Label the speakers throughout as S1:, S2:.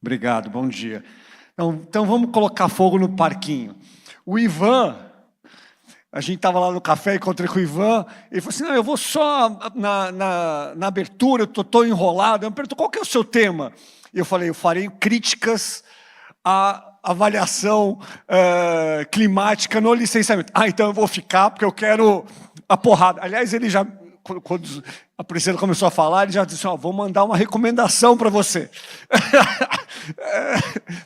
S1: Obrigado, bom dia. Então vamos colocar fogo no parquinho. O Ivan, a gente estava lá no café, encontrei com o Ivan, ele falou assim, não, eu vou só na abertura, eu estou enrolado. Eu me perguntou, qual que é o seu tema? E eu falei, eu farei críticas à avaliação climática no licenciamento. Ah, então eu vou ficar, porque eu quero a porrada. Aliás, ele já, quando a Priscila começou a falar, ele já disse, vou mandar uma recomendação para você.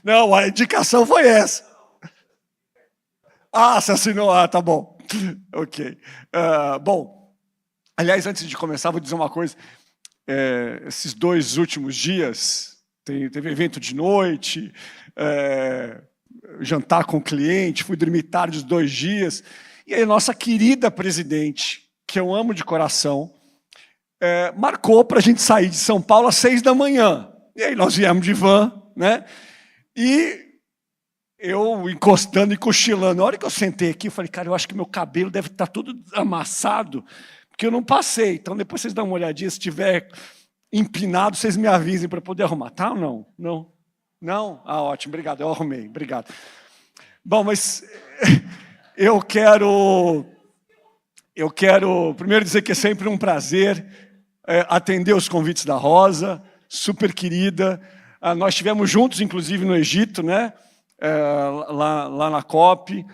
S1: Não, a indicação foi essa. Ah, você assinou? Ah, tá bom. Ok. Bom, aliás, antes de começar, vou dizer uma coisa. Esses 2 últimos dias, teve evento de noite, jantar com o cliente, fui dormir tarde os 2 dias, e aí nossa querida presidente, que eu amo de coração, marcou para a gente sair de São Paulo às 6 da manhã. E aí nós viemos de van, né? E eu encostando e cochilando. Na hora que eu sentei aqui, eu falei, cara, eu acho que meu cabelo deve estar todo amassado, porque eu não passei. Então depois vocês dão uma olhadinha, se estiver empinado, vocês me avisem para poder arrumar. Tá ou não? Não? Não? Ah, ótimo, obrigado, eu arrumei, obrigado. Bom, mas eu quero primeiro dizer que é sempre um prazer atender os convites da Rosa, super querida. Nós estivemos juntos, inclusive, no Egito, né? Lá na COP.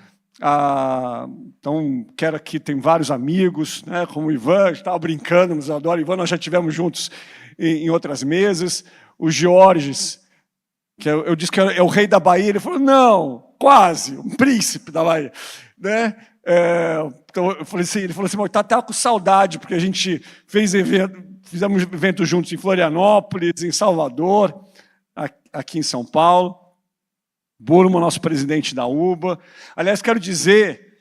S1: Então, quero aqui, tem vários amigos, né? Como o Ivan, estava brincando, mas eu adoro o Ivan, nós já estivemos juntos em outras mesas. O Georges, que eu disse que é o rei da Bahia, ele falou, não, quase, um príncipe da Bahia, né? Então, ele falou assim, está até com saudade, porque a gente fizemos evento juntos em Florianópolis, em Salvador, aqui em São Paulo. Burma, nosso presidente da UBA. Aliás, quero dizer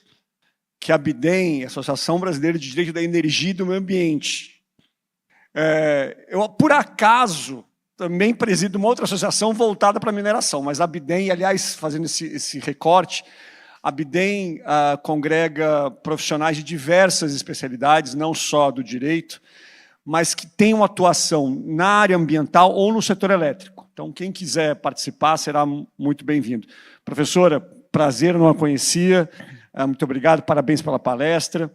S1: que a ABIDEM, Associação Brasileira de Direito da Energia e do Meio Ambiente, eu, por acaso, também presido uma outra associação voltada para a mineração, mas a ABIDEM, aliás, fazendo esse recorte, a ABIDEM congrega profissionais de diversas especialidades, não só do direito, mas que tenham atuação na área ambiental ou no setor elétrico. Então, quem quiser participar será muito bem-vindo. Professora, prazer, não a conhecia. Muito obrigado, parabéns pela palestra.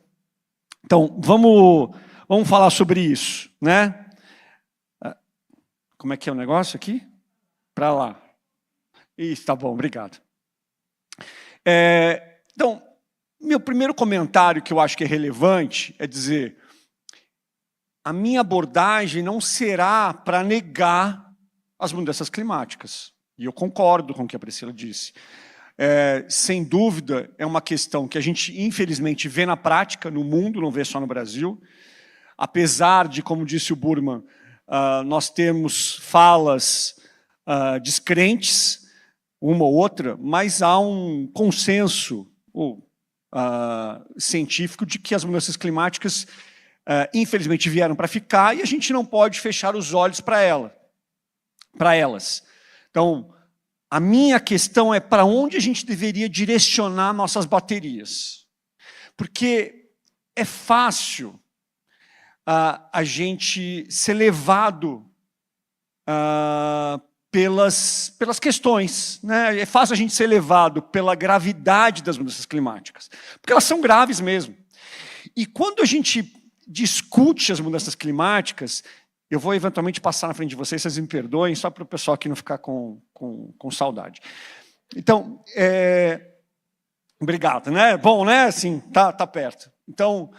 S1: Então, vamos falar sobre isso, né? Como é que é o negócio aqui? Para lá. Isso, tá bom, obrigado. Então, meu primeiro comentário que eu acho que é relevante é dizer, a minha abordagem não será para negar as mudanças climáticas. E eu concordo com o que a Priscila disse. Sem dúvida, é uma questão que a gente, infelizmente, vê na prática, no mundo, não vê só no Brasil. Apesar de, como disse o Burman, nós temos falas descrentes, uma ou outra, mas há um consenso científico de que as mudanças climáticas, infelizmente, vieram para ficar e a gente não pode fechar os olhos para elas. Então, a minha questão é para onde a gente deveria direcionar nossas baterias. Porque é fácil a gente ser levado pelas questões, né? É fácil a gente ser levado pela gravidade das mudanças climáticas, porque elas são graves mesmo. E quando a gente discute as mudanças climáticas, eu vou eventualmente passar na frente de vocês me perdoem, só para o pessoal aqui não ficar com saudade. Então, obrigado, né? Bom, né? Assim, tá perto. Então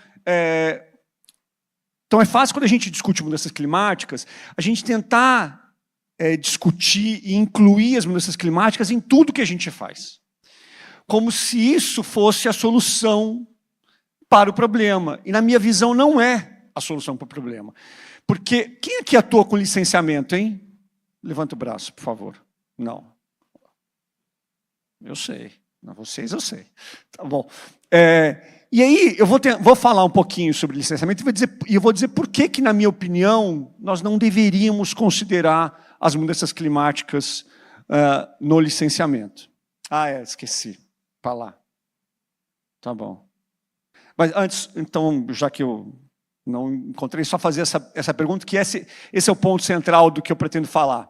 S1: é fácil quando a gente discute mudanças climáticas, a gente tentar discutir e incluir as mudanças climáticas em tudo que a gente faz. Como se isso fosse a solução para o problema. E, na minha visão, não é a solução para o problema. Porque quem aqui atua com licenciamento, hein? Levanta o braço, por favor. Não. Eu sei. Não, vocês eu sei. Tá bom. E aí, eu vou falar um pouquinho sobre licenciamento e eu vou dizer por que, na minha opinião, nós não deveríamos considerar as mudanças climáticas no licenciamento. Esqueci. Para lá. Tá bom. Mas antes, então, já que eu não encontrei, só fazer essa pergunta, que esse é o ponto central do que eu pretendo falar.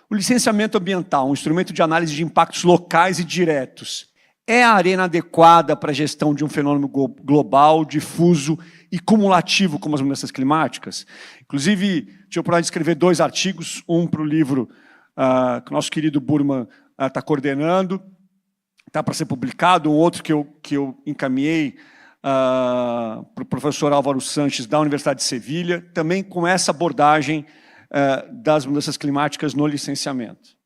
S1: O licenciamento ambiental, um instrumento de análise de impactos locais e diretos, é a arena adequada para a gestão de um fenômeno global, difuso e cumulativo como as mudanças climáticas? Inclusive, tive a oportunidade de escrever 2 artigos, um para o livro que o nosso querido Burman está coordenando, está para ser publicado, um outro que eu encaminhei para o professor Álvaro Sanches, da Universidade de Sevilha, também com essa abordagem das mudanças climáticas no licenciamento.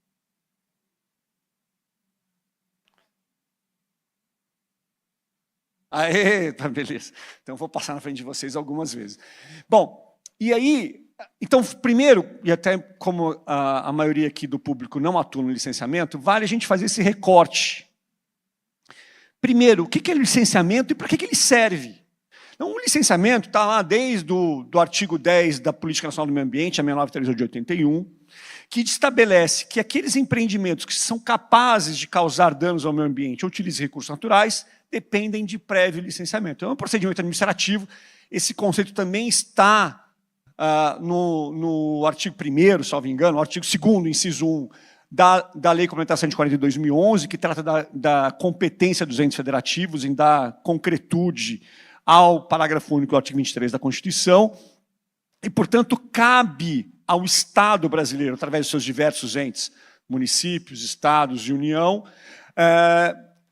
S1: Aê, tá, beleza. Então, eu vou passar na frente de vocês algumas vezes. Bom, e aí, então, primeiro, e até como a maioria aqui do público não atua no licenciamento, vale a gente fazer esse recorte. Primeiro, o que é licenciamento e para que ele serve? Então, o licenciamento está lá desde do artigo 10 da Política Nacional do Meio Ambiente, a 6938 de 81, que estabelece que aqueles empreendimentos que são capazes de causar danos ao meio ambiente ou utilizem recursos naturais dependem de prévio licenciamento. É um procedimento administrativo. Esse conceito também está no artigo 1º, salvo engano, no artigo 2º, inciso 1, da Lei Complementar 140 de 2011, que trata da competência dos entes federativos em dar concretude ao parágrafo único do artigo 23 da Constituição, e, portanto, cabe ao Estado brasileiro, através dos seus diversos entes, municípios, estados e União,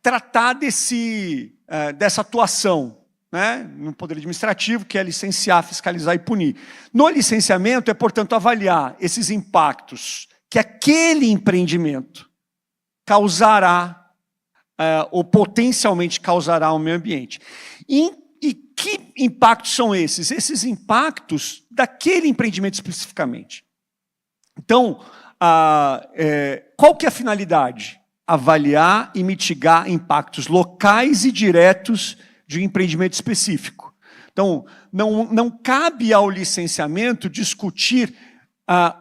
S1: tratar dessa atuação, né, no poder administrativo, que é licenciar, fiscalizar e punir. No licenciamento é, portanto, avaliar esses impactos que aquele empreendimento causará, ou potencialmente causará ao meio ambiente. E que impactos são esses? Esses impactos daquele empreendimento especificamente. Então, qual que é a finalidade? Avaliar e mitigar impactos locais e diretos de um empreendimento específico. Então, não cabe ao licenciamento discutir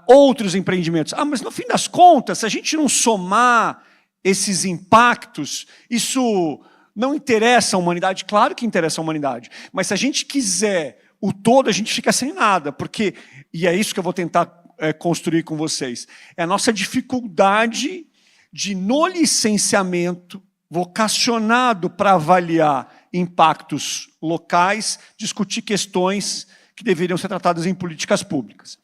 S1: outros empreendimentos. Mas no fim das contas, se a gente não somar esses impactos, isso não interessa a humanidade? Claro que interessa a humanidade. Mas se a gente quiser o todo, a gente fica sem nada, porque, e é isso que eu vou tentar construir com vocês, é a nossa dificuldade de, no licenciamento, vocacionado para avaliar impactos locais, discutir questões que deveriam ser tratadas em políticas públicas.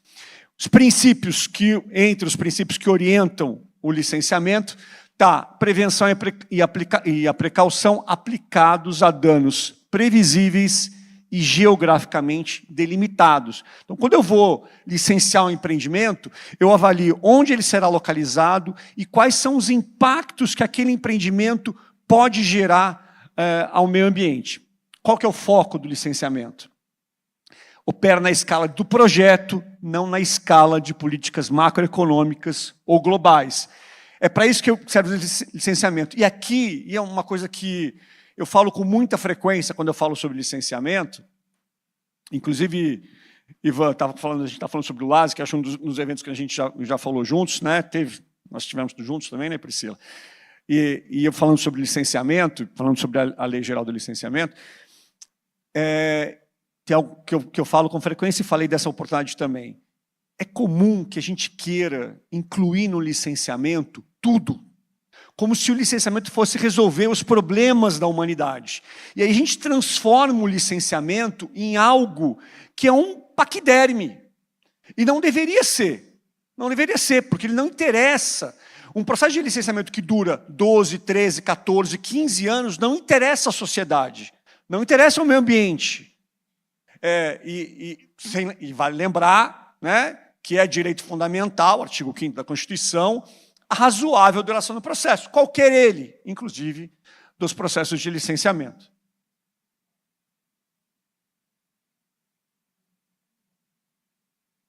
S1: Entre os princípios que orientam o licenciamento, está prevenção e a precaução aplicados a danos previsíveis e geograficamente delimitados. Então, quando eu vou licenciar um empreendimento, eu avalio onde ele será localizado e quais são os impactos que aquele empreendimento pode gerar ao meio ambiente. Qual que é o foco do licenciamento? Opera na escala do projeto, não na escala de políticas macroeconômicas ou globais. É para isso que serve o licenciamento. E aqui, é uma coisa que eu falo com muita frequência quando eu falo sobre licenciamento, inclusive, Ivan, a gente está falando sobre o LAS, que acho um dos eventos que a gente já falou juntos, né? Nós estivemos juntos também, né, Priscila? E eu falando sobre licenciamento, falando sobre a Lei Geral do Licenciamento, tem algo que eu falo com frequência e falei dessa oportunidade também. É comum que a gente queira incluir no licenciamento tudo, como se o licenciamento fosse resolver os problemas da humanidade. E aí a gente transforma o licenciamento em algo que é um paquiderme. E não deveria ser. Não deveria ser, porque ele não interessa. Um processo de licenciamento que dura 12, 13, 14, 15 anos não interessa à sociedade, não interessa ao meio ambiente. E vale lembrar, né, que é direito fundamental, artigo 5º da Constituição, a razoável duração do processo, qualquer ele, inclusive dos processos de licenciamento.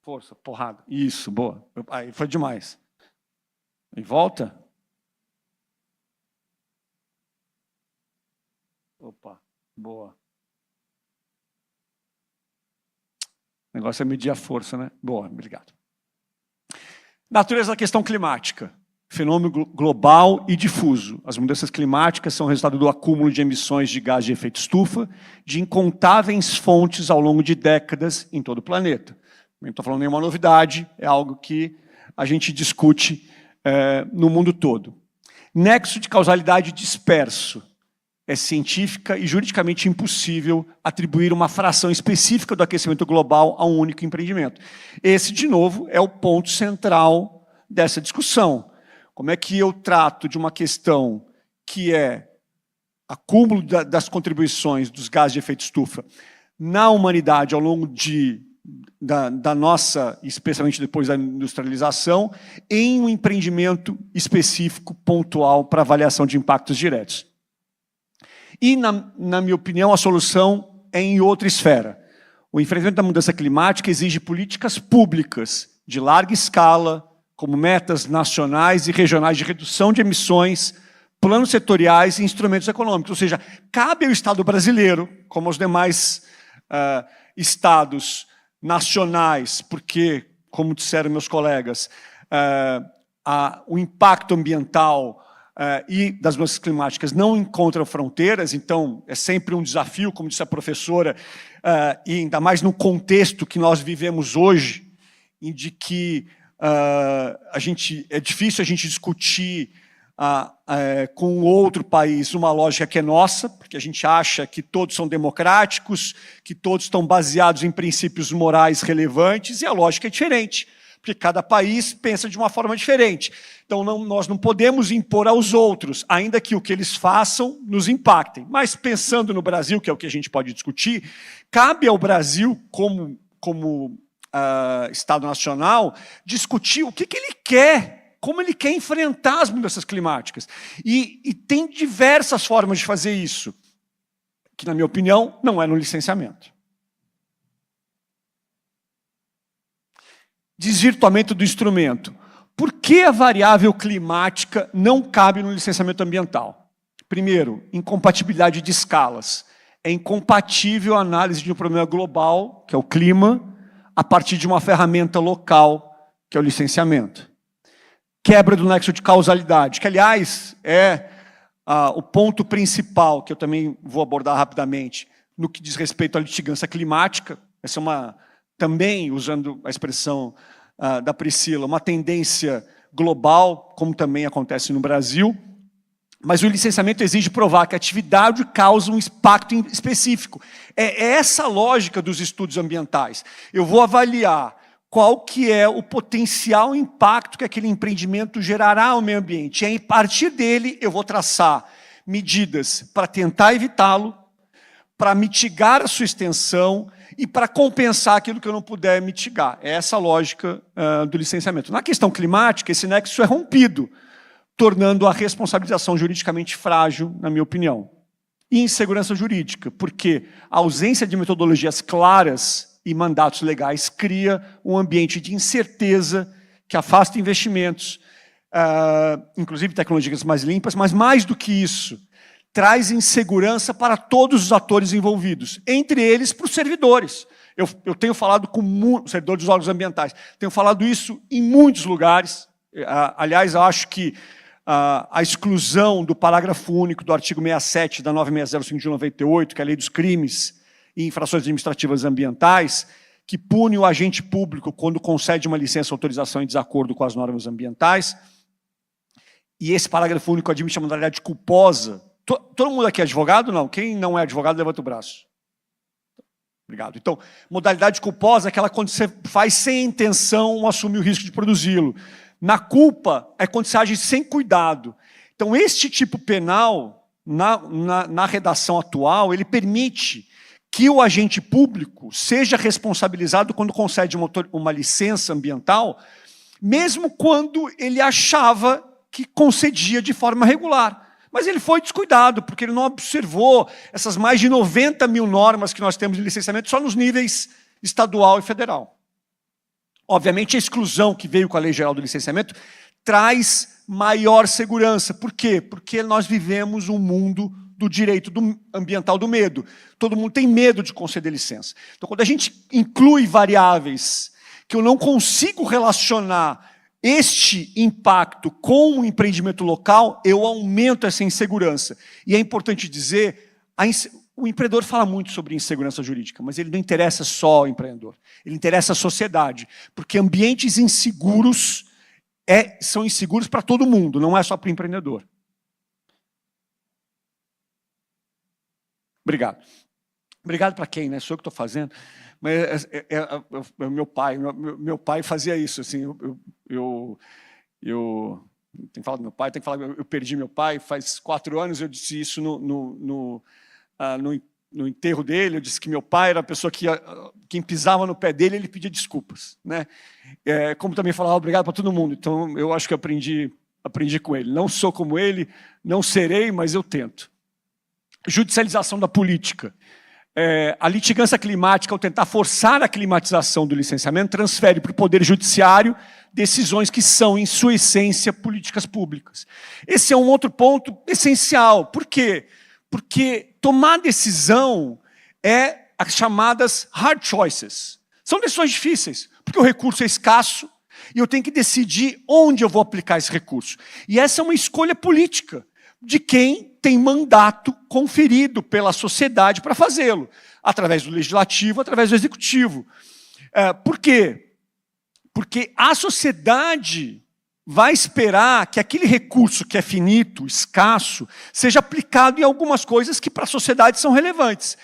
S1: Força, porrada. Isso, boa. Aí foi demais. E volta. Opa, boa. O negócio é medir a força, né? Boa, obrigado. Natureza da questão climática. Fenômeno global e difuso. As mudanças climáticas são resultado do acúmulo de emissões de gás de efeito estufa de incontáveis fontes ao longo de décadas em todo o planeta. Não estou falando nenhuma novidade, é algo que a gente discute no mundo todo. Nexo de causalidade disperso. É científica e juridicamente impossível atribuir uma fração específica do aquecimento global a um único empreendimento. Esse, de novo, é o ponto central dessa discussão. Como é que eu trato de uma questão que é acúmulo das contribuições dos gases de efeito estufa na humanidade ao longo da nossa, especialmente depois da industrialização, em um empreendimento específico, pontual, para avaliação de impactos diretos. E, na minha opinião, a solução é em outra esfera. O enfrentamento da mudança climática exige políticas públicas de larga escala, como metas nacionais e regionais de redução de emissões, planos setoriais e instrumentos econômicos. Ou seja, cabe ao Estado brasileiro, como aos demais estados nacionais, porque, como disseram meus colegas, o impacto ambiental e das mudanças climáticas não encontram fronteiras, então é sempre um desafio, como disse a professora, e ainda mais no contexto que nós vivemos hoje, em de que é difícil a gente discutir com outro país uma lógica que é nossa, porque a gente acha que todos são democráticos, que todos estão baseados em princípios morais relevantes, e a lógica é diferente, porque cada país pensa de uma forma diferente. Então, nós não podemos impor aos outros, ainda que o que eles façam nos impactem. Mas, pensando no Brasil, que é o que a gente pode discutir, cabe ao Brasil, como Estado nacional, discutir o que ele quer, como ele quer enfrentar as mudanças climáticas. E tem diversas formas de fazer isso, que, na minha opinião, não é no licenciamento. Desvirtuamento do instrumento. Por que a variável climática não cabe no licenciamento ambiental? Primeiro, incompatibilidade de escalas. É incompatível a análise de um problema global, que é o clima, a partir de uma ferramenta local, que é o licenciamento. Quebra do nexo de causalidade, que, aliás, é o ponto principal, que eu também vou abordar rapidamente, no que diz respeito à litigância climática. Essa é também, usando a expressão da Priscila, uma tendência global, como também acontece no Brasil, mas o licenciamento exige provar que a atividade causa um impacto específico. É essa a lógica dos estudos ambientais. Eu vou avaliar qual que é o potencial impacto que aquele empreendimento gerará ao meio ambiente. E, a partir dele, eu vou traçar medidas para tentar evitá-lo, para mitigar a sua extensão e para compensar aquilo que eu não puder mitigar. É essa a lógica do licenciamento. Na questão climática, esse nexo é rompido, tornando a responsabilização juridicamente frágil, na minha opinião. E insegurança jurídica, porque a ausência de metodologias claras e mandatos legais cria um ambiente de incerteza que afasta investimentos, inclusive tecnologias mais limpas, mas mais do que isso, traz insegurança para todos os atores envolvidos, entre eles para os servidores. Eu tenho falado com servidores dos órgãos ambientais, tenho falado isso em muitos lugares. Aliás, eu acho que a exclusão do parágrafo único do artigo 67 da 960/5 de 98, que é a Lei dos Crimes e Infrações Administrativas Ambientais, que pune o agente público quando concede uma licença ou autorização em desacordo com as normas ambientais, e esse parágrafo único admite a modalidade culposa. Todo mundo aqui é advogado? Não. Quem não é advogado, levanta o braço. Obrigado. Então, modalidade culposa é aquela quando você faz sem intenção assumir o risco de produzi-lo. Na culpa, é quando você age sem cuidado. Então, este tipo penal, na redação atual, ele permite que o agente público seja responsabilizado quando concede uma licença ambiental, mesmo quando ele achava que concedia de forma regular. Mas ele foi descuidado, porque ele não observou essas mais de 90 mil normas que nós temos de licenciamento só nos níveis estadual e federal. Obviamente, a exclusão que veio com a Lei Geral do Licenciamento traz maior segurança. Por quê? Porque nós vivemos um mundo do direito ambiental do medo. Todo mundo tem medo de conceder licença. Então, quando a gente inclui variáveis que eu não consigo relacionar este impacto com o empreendimento local, eu aumento essa insegurança. E é importante dizer, o empreendedor fala muito sobre insegurança jurídica, mas ele não interessa só ao empreendedor, ele interessa à sociedade, porque ambientes inseguros são inseguros para todo mundo, não é só para o empreendedor. Obrigado. Obrigado para quem, né? Sou eu que estou fazendo. Mas meu pai fazia isso, assim, eu tenho que falar do meu pai, tenho que falar, eu perdi meu pai, faz 4 anos, eu disse isso no enterro dele, eu disse que meu pai era a pessoa que quem pisava no pé dele, ele pedia desculpas, né? Como também falava obrigado para todo mundo, então eu acho que aprendi com ele. Não sou como ele, não serei, mas eu tento. Judicialização da política. A litigância climática, ao tentar forçar a climatização do licenciamento, transfere para o Poder Judiciário decisões que são, em sua essência, políticas públicas. Esse é um outro ponto essencial. Por quê? Porque tomar decisão é as chamadas hard choices. São decisões difíceis, porque o recurso é escasso e eu tenho que decidir onde eu vou aplicar esse recurso. E essa é uma escolha política de quem tem mandato conferido pela sociedade para fazê-lo, através do legislativo, através do executivo. Por quê? Porque a sociedade vai esperar que aquele recurso que é finito, escasso, seja aplicado em algumas coisas que para a sociedade são relevantes.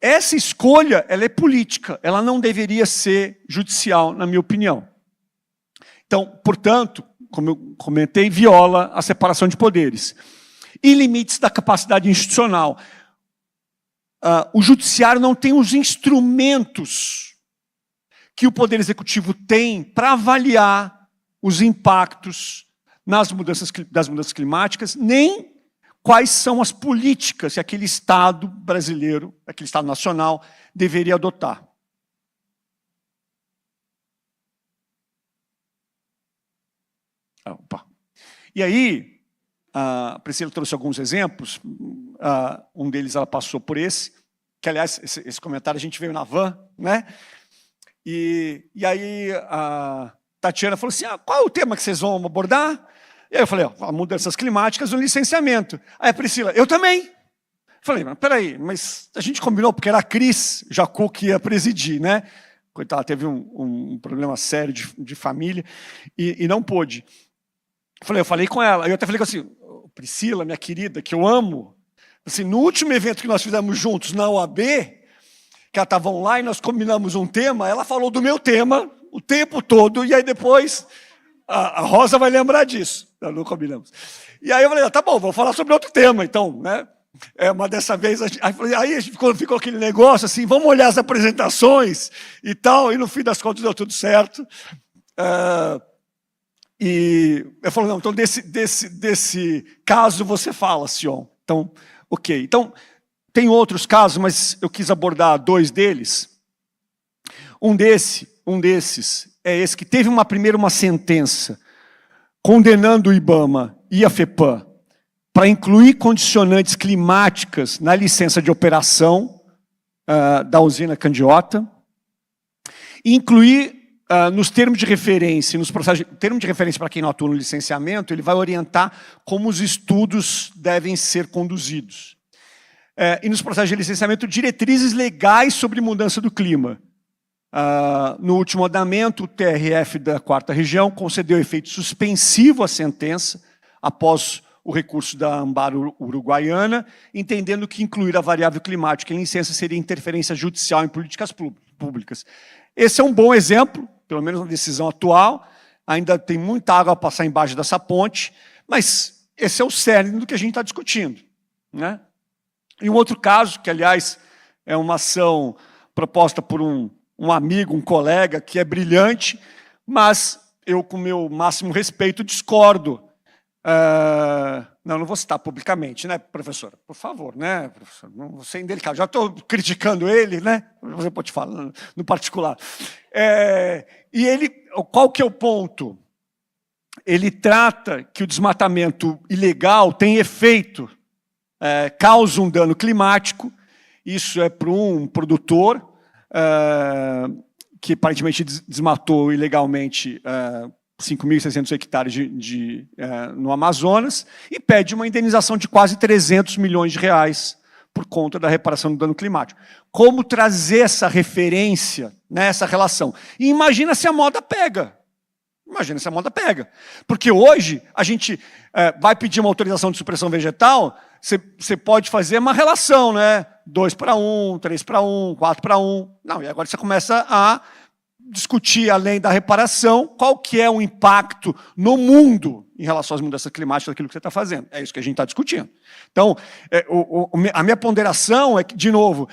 S1: Essa escolha, ela é política, ela não deveria ser judicial, na minha opinião. Então, portanto, como eu comentei, viola a separação de poderes. E limites da capacidade institucional. O judiciário não tem os instrumentos que o Poder Executivo tem para avaliar os impactos das mudanças climáticas, nem quais são as políticas que aquele Estado brasileiro, aquele Estado nacional, deveria adotar. E aí, a Priscila trouxe alguns exemplos, um deles ela passou por esse, que aliás, esse comentário a gente veio na van, né? E aí a Tatiana falou assim, qual é o tema que vocês vão abordar? E aí eu falei, mudanças climáticas no licenciamento. Aí a Priscila, eu também. Falei, mas peraí, mas a gente combinou, porque era a Cris Jacu que ia presidir, né? Coitada, teve um problema sério de família e não pôde. Eu falei com ela, eu até falei assim, Priscila, minha querida, que eu amo, assim, no último evento que nós fizemos juntos na OAB, que ela estava online, nós combinamos um tema, ela falou do meu tema o tempo todo, e aí depois a Rosa vai lembrar disso. Não combinamos. E aí eu falei, tá bom, vou falar sobre outro tema, então, né? Mas dessa vez, aí a gente ficou aquele negócio assim, vamos olhar as apresentações e tal, e no fim das contas deu tudo certo. E eu falo, não, então desse caso você fala, Sion. Então, ok. Então, tem outros casos, mas eu quis abordar 2 deles. Um desses é esse que teve primeiro uma sentença condenando o IBAMA e a FEPAM para incluir condicionantes climáticas na licença de operação da usina Candiota, e incluir nos termos de referência, termo de referência para quem não atua no licenciamento, ele vai orientar como os estudos devem ser conduzidos. E nos processos de licenciamento, diretrizes legais sobre mudança do clima. No último andamento, o TRF da 4ª Região concedeu efeito suspensivo à sentença, após o recurso da Amparo Uruguaiana, entendendo que incluir a variável climática em licença seria interferência judicial em políticas públicas. Esse é um bom exemplo, pelo menos na decisão atual, ainda tem muita água a passar embaixo dessa ponte, mas esse é o cerne do que a gente está discutindo, né? E um outro caso, que aliás é uma ação proposta por um amigo, um colega, que é brilhante, mas eu, com o meu máximo respeito, discordo. Não vou citar publicamente, né, professora? Por favor, né, professor? Não vou ser indelicado. Já estou criticando ele, né? Você pode falar no particular. E ele, qual que é o ponto? Ele trata que o desmatamento ilegal tem efeito, causa um dano climático. Isso é para um produtor que aparentemente desmatou ilegalmente 5.600 hectares no Amazonas e pede uma indenização de quase 300 milhões de reais por conta da reparação do dano climático. Como trazer essa referência, né, essa relação? E imagina se a moda pega. Imagina se a moda pega. Porque hoje a gente vai pedir uma autorização de supressão vegetal, você pode fazer uma relação, né? 2:1, 3:1, 4:1. Não, e agora você começa a discutir, além da reparação, qual que é o impacto no mundo em relação às mudanças climáticas daquilo que você está fazendo. É isso que a gente está discutindo. Então, a minha ponderação é que, de novo,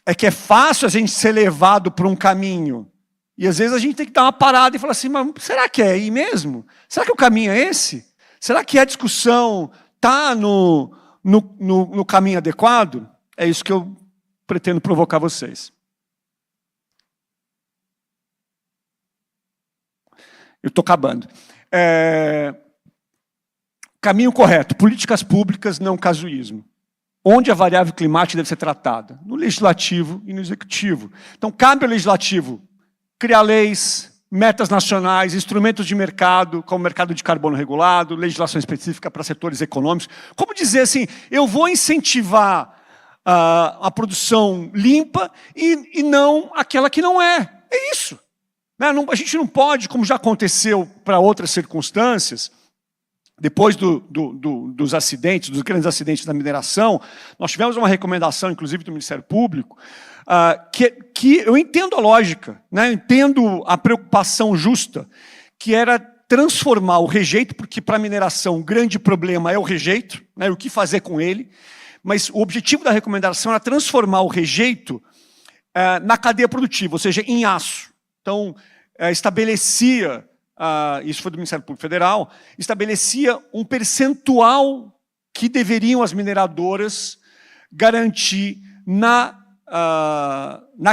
S1: é que é fácil a gente ser levado por um caminho. E às vezes a gente tem que dar uma parada e falar assim, mas será que é aí mesmo? Será que o caminho é esse? Será que a discussão está no caminho adequado? É isso que eu pretendo provocar vocês. Eu estou acabando. Caminho correto, políticas públicas, não casuísmo. Onde a variável climática deve ser tratada? No legislativo e no executivo. Então, cabe ao legislativo criar leis, metas nacionais, instrumentos de mercado, como o mercado de carbono regulado, legislação específica para setores econômicos. Como dizer assim, eu vou incentivar a produção limpa e não aquela que não é. É isso. A gente não pode, como já aconteceu para outras circunstâncias, depois dos acidentes, dos grandes acidentes da mineração, nós tivemos uma recomendação, inclusive do Ministério Público, que eu entendo a lógica, né? Eu entendo a preocupação justa, que era transformar o rejeito, porque para a mineração o grande problema é o rejeito, né? O que fazer com ele, mas o objetivo da recomendação era transformar o rejeito na cadeia produtiva, ou seja, em aço. Então, estabelecia, isso foi do Ministério Público Federal, estabelecia um percentual que deveriam as mineradoras garantir na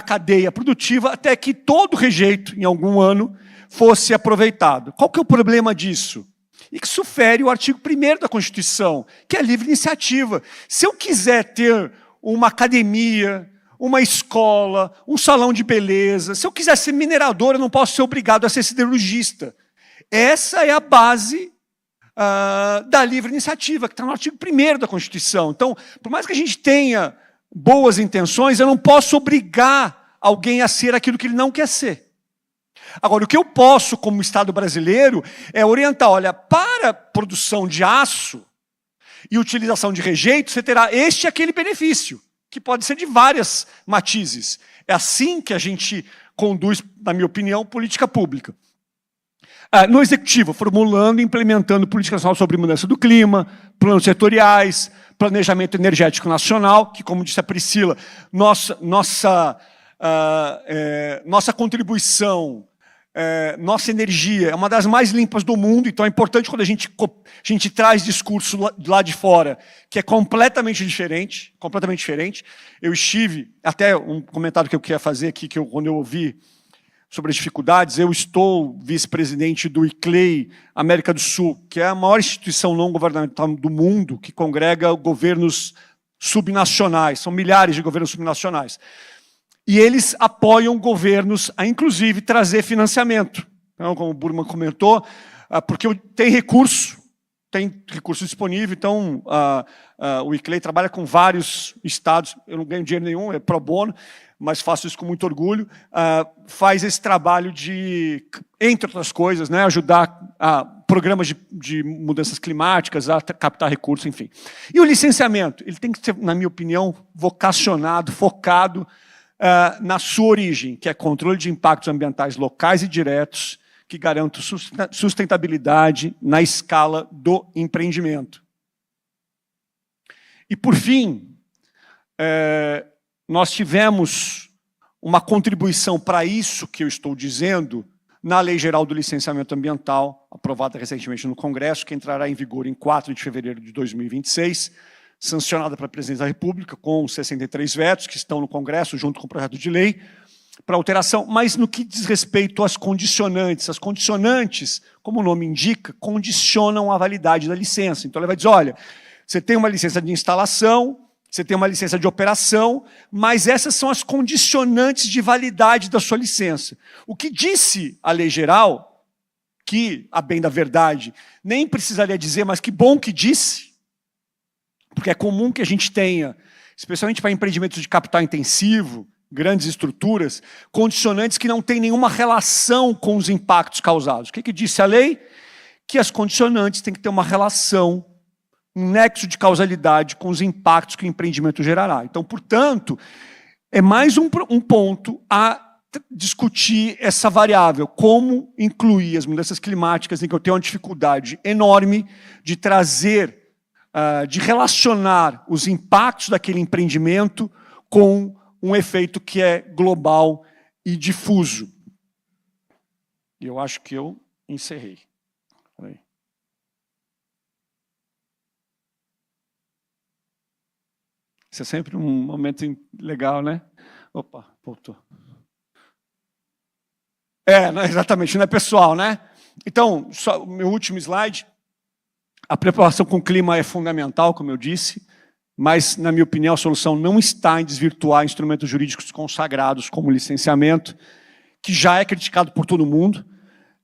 S1: cadeia produtiva até que todo rejeito, em algum ano, fosse aproveitado. Qual que é o problema disso? Isso fere o artigo 1º da Constituição, que é a livre iniciativa. Se eu quiser ter uma academia, uma escola, um salão de beleza, se eu quiser ser minerador, eu não posso ser obrigado a ser siderurgista. Essa é a base da livre iniciativa, que está no artigo 1º da Constituição. Então, por mais que a gente tenha boas intenções, eu não posso obrigar alguém a ser aquilo que ele não quer ser. Agora, o que eu posso, como Estado brasileiro, é orientar, olha, para a produção de aço e utilização de rejeito, você terá este e aquele benefício, que pode ser de várias matizes. É assim que a gente conduz, na minha opinião, política pública. No Executivo, formulando e implementando políticas nacionais sobre mudança do clima, planos setoriais, planejamento energético nacional, que, como disse a Priscila, nossa contribuição, nossa energia é uma das mais limpas do mundo, então é importante quando a gente traz discurso lá de fora, que é completamente diferente, completamente diferente. Eu estive, até um comentário que eu queria fazer aqui, quando eu ouvi sobre as dificuldades, eu estou vice-presidente do ICLEI América do Sul, que é a maior instituição não governamental do mundo, que congrega governos subnacionais, são milhares de governos subnacionais. E eles apoiam governos a, inclusive, trazer financiamento. Então, como o Burman comentou, porque tem recurso disponível, então o ICLEI trabalha com vários estados, eu não ganho dinheiro nenhum, é pro bono, mas faço isso com muito orgulho, faz esse trabalho de, entre outras coisas, né, ajudar programas de mudanças climáticas, a captar recursos, enfim. E o licenciamento, ele tem que ser, na minha opinião, vocacionado, focado na sua origem, que é controle de impactos ambientais locais e diretos, que garantam sustentabilidade na escala do empreendimento. E, por fim, nós tivemos uma contribuição para isso que eu estou dizendo na Lei Geral do Licenciamento Ambiental, aprovada recentemente no Congresso, que entrará em vigor em 4 de fevereiro de 2026, sancionada pela Presidência da República, com 63 vetos que estão no Congresso, junto com o projeto de lei, para alteração, mas no que diz respeito às condicionantes. As condicionantes, como o nome indica, condicionam a validade da licença. Então, ele vai dizer, olha, você tem uma licença de instalação, você tem uma licença de operação, mas essas são as condicionantes de validade da sua licença. O que disse a lei geral, que, a bem da verdade, nem precisaria dizer, mas que bom que disse, porque é comum que a gente tenha, especialmente para empreendimentos de capital intensivo, grandes estruturas, condicionantes que não têm nenhuma relação com os impactos causados. O que disse a lei? Que as condicionantes têm que ter uma relação, um nexo de causalidade com os impactos que o empreendimento gerará. Então, portanto, é mais um ponto a discutir essa variável, como incluir as mudanças climáticas, em que eu tenho uma dificuldade enorme de trazer, de relacionar os impactos daquele empreendimento com um efeito que é global e difuso. E eu acho que eu encerrei. Isso é sempre um momento legal, né? Opa, voltou. Exatamente, não é pessoal, né? Então, só o meu último slide. A preocupação com o clima é fundamental, como eu disse, mas, na minha opinião, a solução não está em desvirtuar instrumentos jurídicos consagrados como o licenciamento, que já é criticado por todo mundo.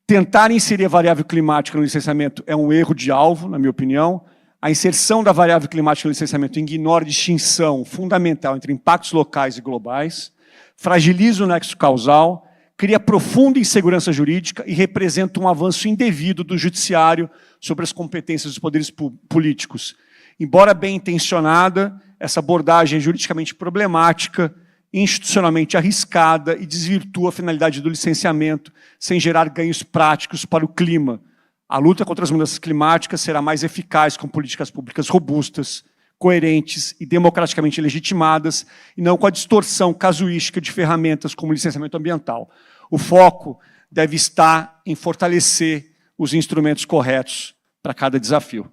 S1: Tentar inserir a variável climática no licenciamento é um erro de alvo, na minha opinião. A inserção da variável climática no licenciamento ignora a distinção fundamental entre impactos locais e globais, fragiliza o nexo causal, cria profunda insegurança jurídica e representa um avanço indevido do judiciário sobre as competências dos poderes políticos. Embora bem intencionada, essa abordagem é juridicamente problemática, institucionalmente arriscada e desvirtua a finalidade do licenciamento sem gerar ganhos práticos para o clima. A luta contra as mudanças climáticas será mais eficaz com políticas públicas robustas, coerentes e democraticamente legitimadas, e não com a distorção casuística de ferramentas como licenciamento ambiental. O foco deve estar em fortalecer os instrumentos corretos para cada desafio.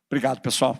S1: Obrigado, pessoal.